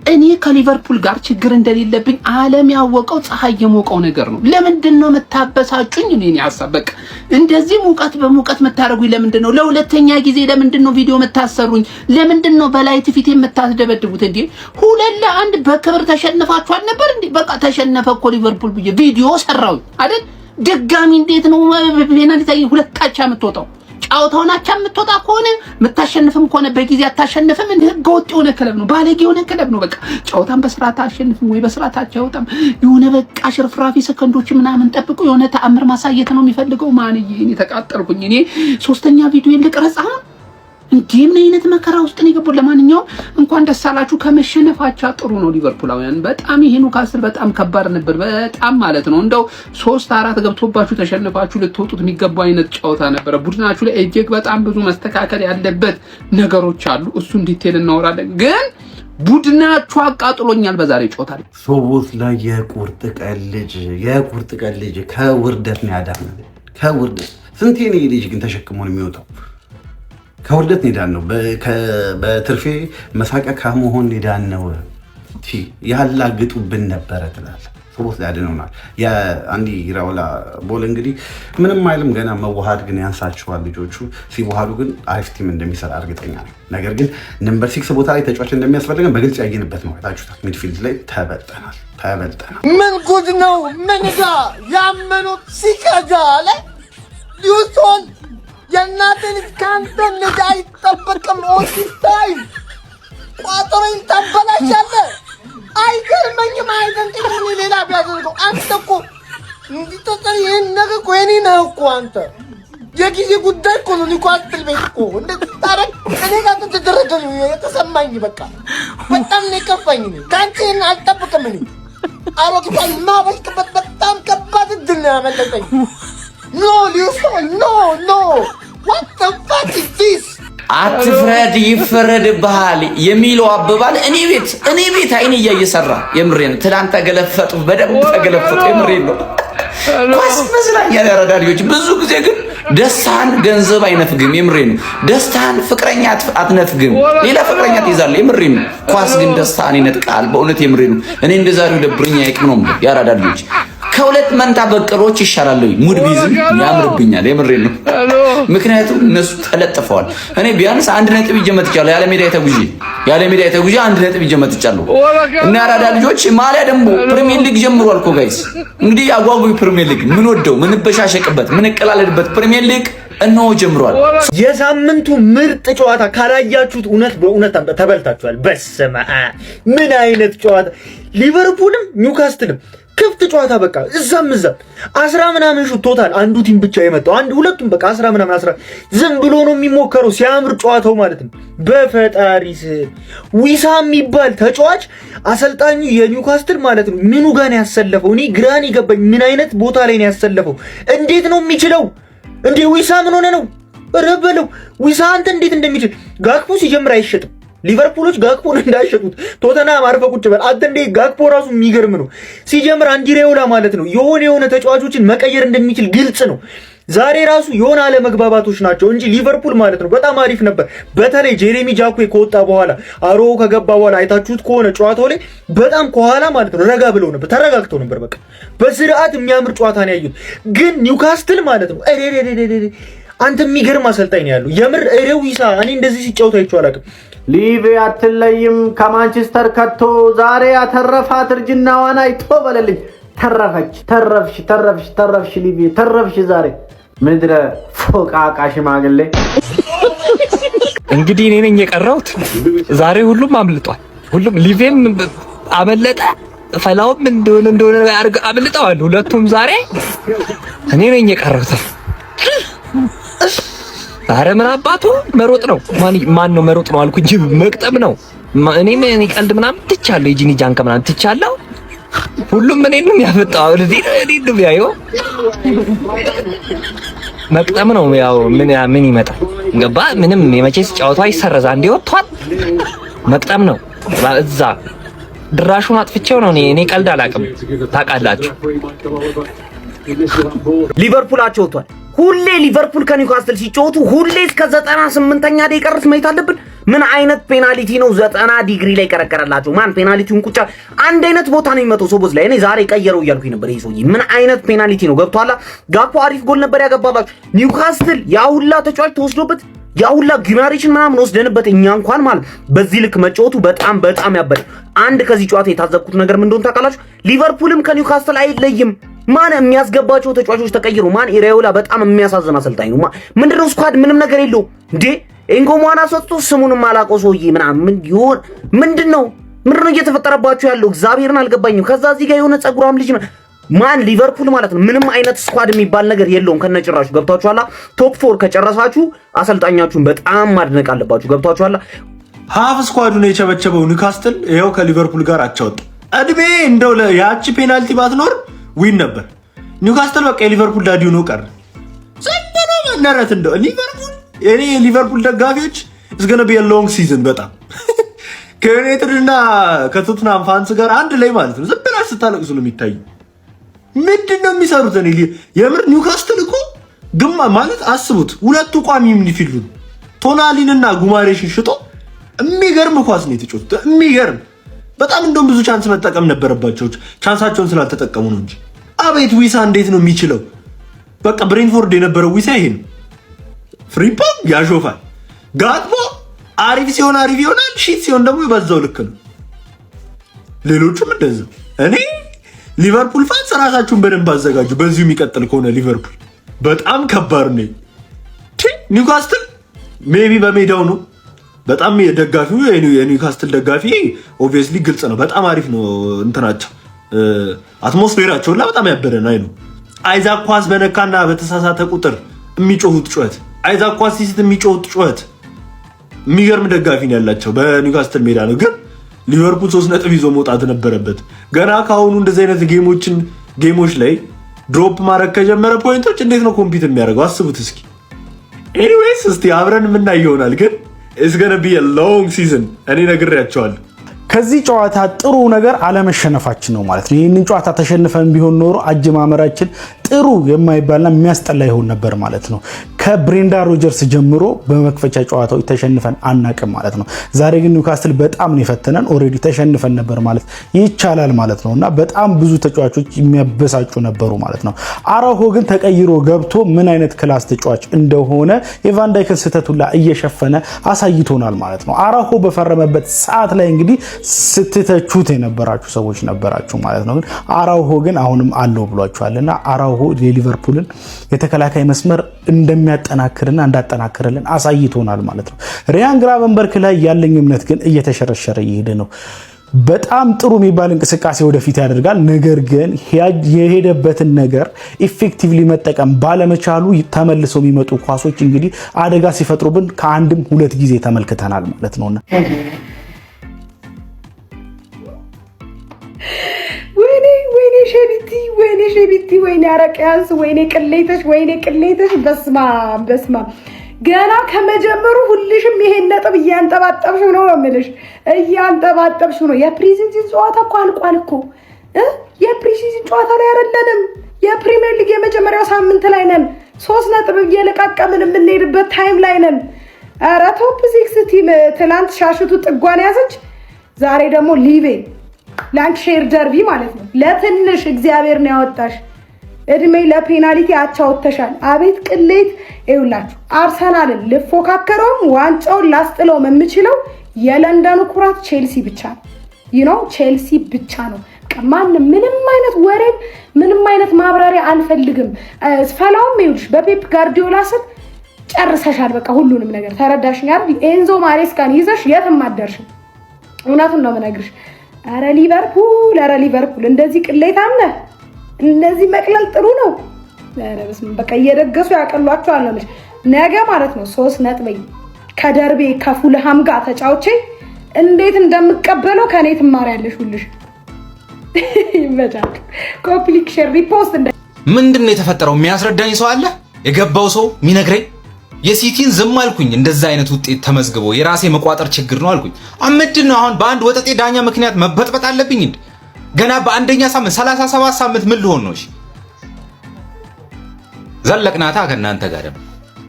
እኔ ከሊቨርፑል ጋር ችግር እንደሌለብኝ ዓለም ያወቀው ፀሐይ የሞቀው ነገር ነው። ለምንድነው መታበሳጩኝ? እኔ ሐሳብ በቃ እንደዚህ ሙቀት በሙቀት መታረጉኝ ለምንድነው? ለሁለተኛ ጊዜ ለምንድነው ቪዲዮ መታሰሩኝ? ለምንድነው በላይት ፊት የምታስደበድቡት እንዴ? 2-1 በክብር ተሸንፋችኋል ነበር እንዴ? በቃ ተሸነፈ እኮ ሊቨርፑል ብዬ ቪዲዮ ሰራው አይደል? ድጋሚ እንዴት ነው ፔናልቲ ሁለታቻ የምትወጣው? ጫውታውን አቻ የምትወጣ ከሆነ የምታሸንፍም ከሆነ በጊዜ አታሸንፍም። እንደ ህገ ወጥ የሆነ ክለብ ነው፣ ባለጌ የሆነ ክለብ ነው። በቃ ጫውታን በስርዓት አሸንፍም ወይ በስርዓት አቻውጣም የሆነ በቃ ሽርፍራፊ ሰከንዶች ምናምን ጠብቁ የሆነ ተአምር ማሳየት ነው የሚፈልገው። ማንዬ እኔ ተቃጠልኩኝ። እኔ ሶስተኛ ቪዲዮ ልቀረጻ እንዴ ምን አይነት መከራ ውስጥ ነው የገባው? ለማንኛውም እንኳን ደስ አላችሁ። ከመሸነፋቸው ጥሩ ነው ሊቨርፑላውያን። በጣም ይሄ ኒውካስል በጣም ከባድ ነበር፣ በጣም ማለት ነው። እንደው 3-4 ገብቶባችሁ ተሸንፋችሁ ልትወጡት የሚገባው አይነት ጨዋታ ነበረ። ቡድናችሁ ላይ እጅግ በጣም ብዙ መስተካከል ያለበት ነገሮች አሉ። እሱን ዲቴል እናወራለን። ግን ቡድናችሁ አቃጥሎኛል በዛሬ ጨዋታ ላይ። ሶቦት ላይ የቁርጥ ቀን ልጅ ከውርደት ነው ያዳነው። ከውርደት ስንቴ ነው ልጅ ግን ተሸክሞ ነው የሚወጣው? ከውርደት ኒዳን ነው። በትርፌ መሳቂያ ከመሆን ኒዳን ነው። ያላግጡብን ነበረ ትላለህ። ሶቦት ላይ አድነውናል። የአንዲ ራውላ ቦል እንግዲህ ምንም አይልም። ገና መዋሃድ ግን ያንሳቸዋል ልጆቹ። ሲዋሃዱ ግን አሪፍ ቲም እንደሚሰራ እርግጠኛ ነው። ነገር ግን ነምበር 6 ቦታ ላይ ተጫዋች እንደሚያስፈልገን በግልጽ ያየንበት ነው። ታችሁታል። ሚድፊልድ ላይ ተበልጠናል። ምን ጉድ ነው? ምን ጋ ያመኑት ሲቀጃ ላይ ዩቶን የእናትን ካንተ ነዳ አይጠበቅም። ኦሲስታይም ቋጠሮኝ ታበላሻለህ። አይገርመኝም። አይደንቅም። ምን ሌላ ቢያደርገው አንተ እኮ እንዲተጠር ይህን ነገር እኮ የኔ ነህ እኮ አንተ። የጊዜ ጉዳይ እኮ ነው። ኒውካስትል ቤት እኮ እንደዚህ ታረግ እኔ ጋር ተደረገ ነው የተሰማኝ። በቃ በጣም ነው የከፋኝ። ከአንተ ይህን አልጠብቅም። እኔ አሮጊቷን ማበሽቅበት በጣም ከባድ እድል ነው ያመለጠኝ። ኖ ሊውሶን ኖ what the fuck is this? አትፍረድ ይፈረድብሃል የሚለው አባባል እኔ ቤት አይኔ እያየሰራ የምሬን። ትላንት ተገለፈጡ፣ በደንብ ተገለፈጡ። የምሬን ነው። ኳስ መዝናኛ ያረዳ ልጆች። ብዙ ጊዜ ግን ደስታን ገንዘብ አይነፍግም። የምሬን ነው። ደስታን ፍቅረኛ አትነፍግም። ሌላ ፍቅረኛ ትይዛለህ። የምሬን ነው። ኳስ ግን ደስታን ይነጥቃል። በእውነት የምሬን ነው። እኔ እንደዛሬው ደብረኛ አይቅም ነው ያረዳ ልጆች። ከሁለት መንታ በቀሎች ይሻላል። ሙድ ቢዝም ያምርብኛል። የምሬን ነው። ምክንያቱም እነሱ ተለጥፈዋል። እኔ ቢያንስ 1 ነጥብ ይዤ መጥቻለሁ። ያለ ሜዳ የተጉዤ 1 ነጥብ ይዤ መጥቻለሁ። እና ያራዳ ልጆች ማሊያ ደግሞ ፕሪሚየር ሊግ ጀምሯል እኮ ጋይስ። እንግዲህ አጓጉይ ፕሪሚየር ሊግ ምን ወደው ምን በሻሸቅበት ምን ቀላለድበት ፕሪሚየር ሊግ እነሆ ጀምሯል። የሳምንቱ ምርጥ ጨዋታ ካላያችሁት በእውነት ተበልታችኋል። በስመ አብ ምን አይነት ጨዋታ! ሊቨርፑልም ኒውካስትልም ክፍት ጨዋታ በቃ እዛም 10 ምናምን ሹት ቶታል አንዱ ቲም ብቻ የመጣው ሁለቱም በቃ 10 ምናምን 10 ዝም ብሎ ነው የሚሞከረው። ሲያምር ጨዋታው ማለት ነው። በፈጣሪስ ዊሳም የሚባል ተጫዋች አሰልጣኙ የኒውካስትል ማለት ነው ምኑ ጋር ነው ያሰለፈው? እኔ ግራን ይገባኝ። ምን አይነት ቦታ ላይ ነው ያሰለፈው? እንዴት ነው የሚችለው እንዴ? ዊሳ ምን ሆነ ነው? ረበለው ዊሳ አንተ እንዴት እንደሚችል ጋክፖ ሲጀምር አይሸጥም። ሊቨርፑሎች ጋክፖን እንዳይሸጡት ቶተናም አርፈ ቁጭ በል አንተ። እንደ ጋክፖ ራሱ የሚገርም ነው። ሲጀምር አንዲ ሬውላ ማለት ነው የሆነ ተጫዋቾችን መቀየር እንደሚችል ግልጽ ነው። ዛሬ ራሱ የሆነ አለመግባባቶች ናቸው እንጂ ሊቨርፑል ማለት ነው በጣም አሪፍ ነበር። በተለይ ጄሬሚ ጃኩዌ ከወጣ በኋላ አሮ ከገባ በኋላ አይታችሁት ከሆነ ጨዋታው ላይ በጣም ከኋላ ማለት ነው ረጋ ብለው ነበር፣ ተረጋግተው ነበር። በቃ በስርዓት የሚያምር ጨዋታ ነው ያዩት። ግን ኒውካስትል ማለት ነው አንተ የሚገርም አሰልጣኝ ነው ያለው የምር። ሬዊሳ እኔ እንደዚህ ሲጫወት አይቼው አላውቅም። ሊቪ አትለይም ከማንቸስተር ከቶ ዛሬ ያተረፋት እርጅናዋን አይቶ በለልኝ። ተረፍሽ ሊቪ ተረፍሽ ዛሬ ምድረ ፎቃቃ ሽማግሌ። እንግዲህ እኔ ነኝ የቀረሁት ዛሬ። ሁሉም አምልጧል። ሁሉም ሊቪም አመለጠ፣ ፈላውም እንደሆነ አምልጠዋል ሁለቱም ዛሬ። እኔ ነኝ የቀረሁት። አረ ምን አባቱ መሮጥ ነው። ማን ነው መሮጥ ነው አልኩ እንጂ መቅጠም ነው። እኔ ቀልድ ምናምን ትቻለሁ፣ የጂኒ ጃንካ ምናምን ትቻለሁ። ሁሉም እኔን ነው ያፈጣው። እኔን ነው ያየው። መቅጠም ነው። ያው ምን ይመጣል ገባ። ምንም የመቼስ ጨዋታው ይሰረዛ እንዴ ወጥቷል። መቅጠም ነው። እዛ ድራሹን አጥፍቼው ነው። እኔ ቀልድ አላውቅም ታውቃላችሁ። ሊቨርፑል አቸው ወጥቷል። ሁሌ ሊቨርፑል ከኒውካስትል ሲጫወቱ ሁሌ እስከ 98ኛ ደቂቃ ድረስ ማየት አለብን። ምን አይነት ፔናልቲ ነው 90 ዲግሪ ላይ ቀረቀረላቸው? ማን ፔናልቲውን ቁጫ አንድ አይነት ቦታ ነው የሚመጣው ሶቦዝ ላይ። እኔ ዛሬ ቀየረው እያልኩኝ ነበር። ይሄ ሰውዬ ምን አይነት ፔናልቲ ነው? ገብቷላ። ጋፖ አሪፍ ጎል ነበር ያገባላችሁ። ኒውካስትል ያሁላ ተጫዋች ተወስዶበት ያሁላ ጊማሬሽን ምናምን ወስደንበት እኛ እንኳን ማለት በዚህ ልክ መጫወቱ በጣም ያበደ። አንድ ከዚህ ጨዋታ የታዘብኩት ነገር ምን እንደሆነ ታውቃላችሁ? ሊቨርፑልም ከኒውካስትል አይለይም። ማን የሚያስገባቸው ተጫዋቾች ተቀይሩ። ማን ኢራዮላ በጣም የሚያሳዝን አሰልጣኝ ነው። ምንድነው ስኳድ ምንም ነገር የለው እንዴ? ኤንጎማና ሰጥቶ ስሙንም አላውቀው ሰውዬ ምናምን ይሆን ምንድነው እየተፈጠረባችሁ ያለው? እግዚአብሔርን አልገባኝም። ከዛ እዚህ ጋር የሆነ ጸጉራም ልጅ ማን ሊቨርፑል ማለት ነው ምንም አይነት ስኳድ የሚባል ነገር የለውም ከነጭራሹ። ገብታችኋላ? ቶፕ 4 ከጨረሳችሁ አሰልጣኛችሁን በጣም ማድነቅ አለባችሁ። ገብታችኋላ? ሃፍ ስኳዱን የቸበቸበው ኒውካስትል ይሄው ከሊቨርፑል ጋር አቻወጣ። እድሜ እንደው ያቺ ፔናልቲ ባትኖር ዊን ነበር። ኒውካስትል በቃ የሊቨርፑል ዳዲው ነው ቀር ዘንድሮ መነረት እንደው ሊቨርፑል እኔ የሊቨርፑል ደጋፊዎች is going to be a long season በጣም ከዩናይትድ እና ከቶትናም ፋንስ ጋር አንድ ላይ ማለት ነው። ዝም ብላችሁ ስታለቅሱ ነው የሚታዩ። ምንድነው የሚሰሩት? እኔ የምር ኒውካስትል እኮ ግማ ማለት አስቡት፣ ሁለቱ ቋሚ ሚድፊልድ ቶናሊንና ጉማሬሽን ሽጦ የሚገርም ኳስ ነው የተጫወቱት። የሚገርም በጣም እንደውም ብዙ ቻንስ መጠቀም ነበረባቸው። ቻንሳቸውን ስላልተጠቀሙ ነው እንጂ አቤት ዊሳ እንዴት ነው የሚችለው! በቃ ብሬንፎርድ የነበረው ዊሳ ይሄ ነው። ፍሪምፖንግ ያሾፋል። ጋክፖ አሪፍ ሲሆን አሪፍ ይሆናል፣ ሺት ሲሆን ደግሞ በዛው ልክ ነው። ሌሎቹም እንደዛው። እኔ ሊቨርፑል ፋንስ ራሳችሁን በደንብ አዘጋጁ። በዚሁ የሚቀጥል ከሆነ ሊቨርፑል በጣም ከባድ ነው። ኒውካስትል ሜቢ በሜዳው ነው በጣም የደጋፊው የኒውካስትል ደጋፊ ኦብቪየስሊ ግልጽ ነው። በጣም አሪፍ ነው እንትናቸው አትሞስፌራቸውና በጣም ያበደ ነው። አይ ነው አይዛክ ኳስ በነካና በተሳሳተ ቁጥር የሚጮሁት ጩኸት፣ አይዛክ ኳስ ሲስት የሚጮሁት ጩኸት የሚገርም ደጋፊ ነው ያላቸው በኒውካስትል ሜዳ ነው። ግን ሊቨርፑል 3 ነጥብ ይዞ መውጣት ነበረበት። ገና ካሁኑ እንደዚህ አይነት ጌሞች ላይ ድሮፕ ማድረግ ከጀመረ ፖይንቶች እንዴት ነው ኮምፒት የሚያደርገው? አስቡት እስኪ። ኤኒዌይስ እስቲ አብረን የምናየው ይሆናል። ግን it's going to be a long season እኔ ነግሬያቸዋለሁ። ከዚህ ጨዋታ ጥሩ ነገር አለመሸነፋችን ነው ማለት ነው። ይህንን ጨዋታ ተሸንፈን ቢሆን ኖሮ አጀማመራችን ጥሩ የማይባልና የሚያስጠላ ይሆን ነበር ማለት ነው። ከብሬንዳ ሮጀርስ ጀምሮ በመክፈቻ ጨዋታዎች ተሸንፈን አናቅም ማለት ነው። ዛሬ ግን ኒውካስትል በጣም ነው የፈተነን። ኦሬዲ ተሸንፈን ነበር ማለት ይቻላል ማለት ነውና በጣም ብዙ ተጫዋቾች የሚያበሳጩ ነበሩ ማለት ነው። አራሆ ግን ተቀይሮ ገብቶ ምን አይነት ክላስ ተጫዋች እንደሆነ የቫን ዳይክን ስህተቱላ እየሸፈነ አሳይቶናል ማለት ነው። አራሆ በፈረመበት ሰዓት ላይ እንግዲህ ስትተቹት የነበራችሁ ሰዎች ነበራችሁ ማለት ነው። ግን አራሆ ግን አሁንም አለው ብሏችኋልና አራሆ የሊቨርፑልን የተከላካይ መስመር እንደሚያጠናክርና እንዳጠናክርልን አሳይቶናል ማለት ነው። ሪያን ግራቨንበርክ ላይ ያለኝ እምነት ግን እየተሸረሸረ ይሄደ ነው። በጣም ጥሩ የሚባል እንቅስቃሴ ወደፊት ያደርጋል። ነገር ግን የሄደበትን ነገር ኢፌክቲቭሊ መጠቀም ባለመቻሉ ተመልሰው የሚመጡ ኳሶች እንግዲህ አደጋ ሲፈጥሩብን ከአንድም 2 ጊዜ ተመልክተናል ማለት ነውና ወይኔ ሸቢቲ ወይኔ አረቂያንስ ወይኔ ቅሌተሽ በስማ ገና ከመጀመሩ ሁልሽም ይሄን ነጥብ እያንጠባጠብሽ ነው የምልሽ። እያንጠባጠብሽ ነው። የፕሪሲዝን ጨዋታ እኮ አልቋል እኮ የፕሪሲዝን ጨዋታ ላይ አይደለንም። የፕሪሚየር ሊግ የመጀመሪያው ሳምንት ላይ ነን። 3 ነጥብ እየለቃቀምን የምንሄድበት ታይም ላይ ነን። ኧረ ቶፕ 6 ቲም ትናንት ሻሽቱ ጥጓን ያዘች። ዛሬ ደግሞ ሊቬ ላንክሼር ደርቢ ማለት ነው። ለትንሽ እግዚአብሔር ነው ያወጣሽ። እድሜ ለፔናልቲ አቻውተሻል። አቤት ቅሌት! ይውላችሁ አርሰናልን ልፎካከረውም ዋንጫውን ላስጥለውም የምችለው የለንደኑ ኩራት ቼልሲ ብቻ ነው። ቼልሲ ብቻ ነው። ማንም ምንም አይነት ወሬም ምንም አይነት ማብራሪያ አልፈልግም። ፈላውም ይውልሽ በፔፕ ጋርዲዮላ ስር ጨርሰሻል። በቃ ሁሉንም ነገር ተረዳሽኝ አይደል? ኤንዞ ማሬስካን ይዘሽ የትም አትደርሽም። እውነቱን ነው የምነግርሽ። ኧረ ሊቨርፑል እንደዚህ ቅሌታም ነህ። እንደዚህ መቅለል ጥሩ ነው። ኧረ በስመ በቃ እየደገሱ ያቀሏቸዋል ነው የምልሽ። ነገ ማለት ነው 3 ነጥብ ከደርቤ ከፉልሃም ጋር ተጫውቼ እንዴት እንደምቀበለው ከኔ ትማሪያለሽ። ሁልሽ ይመቻል። ኮፕሊክ ሼር ሪፖስት ምንድነው የተፈጠረው? የሚያስረዳኝ ሰው አለ? የገባው ሰው የሚነግረኝ? የሲቲን ዝም አልኩኝ። እንደዛ አይነት ውጤት ተመዝግቦ የራሴ መቋጠር ችግር ነው አልኩኝ። ምንድን ነው አሁን በአንድ ወጠጤ ዳኛ ምክንያት መበጥበጥ አለብኝ እንዴ? ገና በአንደኛ ሳምንት 37 ሳምንት ምን ልሆን ነው? እሺ ዘለቅናታ ከእናንተ ጋር ደግሞ